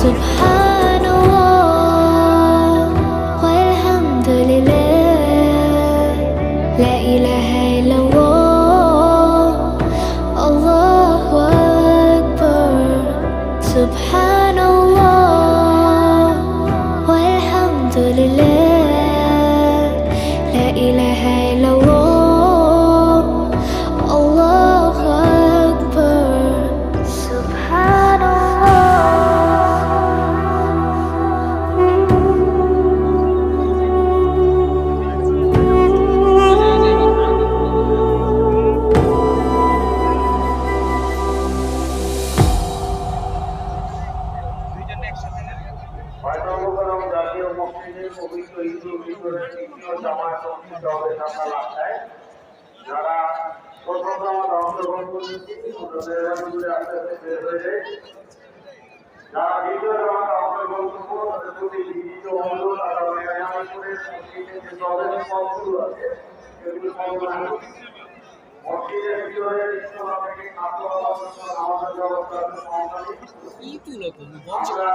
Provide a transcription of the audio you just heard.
Subhanallah walhamdulillah, la ilaha illallah, Allahu Akbar. Subhanallah walhamdulillah, la ilaha illallah, Allahu Akbar. জাতীয় মসজিদের পবিত্র ঈদুল ফিতরের দ্বিতীয় জামায়াত অনুষ্ঠিত হবে সকাল ৮টায়। যারা প্রথম জামাত অংশগ্রহণ করেছে আস্তে আস্তে বের হয়ে যায়। যারা দ্বিতীয় জামাত অংশগ্রহণ করবো তাদের প্রতি লিখিত অনুরোধ আগামী মেয়ামাপুরের মসজিদের যে প্রবেশ পথগুলো আছে সেগুলো সংগ্রহ মসজিদের ভিতরে ইস্তমা থেকে খাদ্য আমাদের ব্যবস্থা আছে। আমরা